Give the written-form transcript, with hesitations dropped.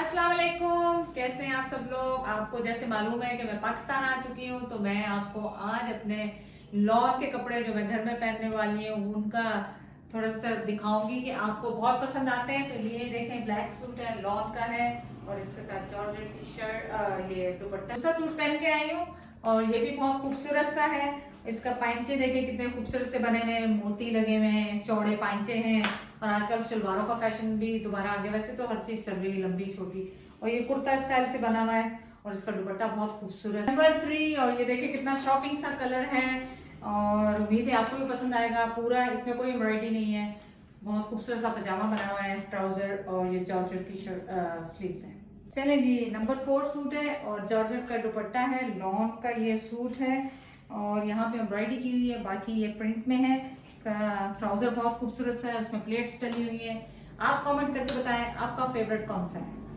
अस्सलाम वालेकुम, कैसे हैं आप सब लोग। आपको जैसे मालूम है कि मैं पाकिस्तान आ चुकी हूँ, तो मैं आपको आज अपने लॉन के कपड़े जो मैं घर में पहनने वाली हूँ उनका थोड़ा सा दिखाऊंगी कि आपको बहुत पसंद आते हैं। तो ये देखें, ब्लैक सूट है, लॉन का है और इसके साथ जॉर्जेट की शर्ट, ये दुपट्टा। दूसरा सूट पहन के आई हूँ और ये भी बहुत खूबसूरत सा है। इसका पाइंचे देखिए कितने खूबसूरत से बने हुए हैं, मोती लगे हुए हैं, चौड़े पाइंचे हैं। और आजकल शलवारों का फैशन भी दोबारा आ गया, वैसे तो हर चीज चल रही है, लंबी छोटी। और ये कुर्ता स्टाइल से बना हुआ है और इसका दुपट्टा बहुत खूबसूरत। नंबर 3, और ये देखिए कितना शॉकिंग सा कलर है और उम्मीद है आपको भी पसंद आएगा। पूरा इसमें कोई एम्ब्रॉयडरी नहीं है, बहुत खूबसूरत सा पजामा बना हुआ है, ट्राउजर और ये जॉर्जेट की स्लीव्स है। चले जी, नंबर 4 सूट है और जॉर्जेट का दुपट्टा है, लॉन का ये सूट है और यहाँ पे एम्ब्रॉयडरी की हुई है, बाकी ये प्रिंट में है। इसका ट्राउजर बहुत खूबसूरत सा है, उसमें प्लेट्स डली हुई है। आप कमेंट करके बताएं आपका फेवरेट कौन सा है।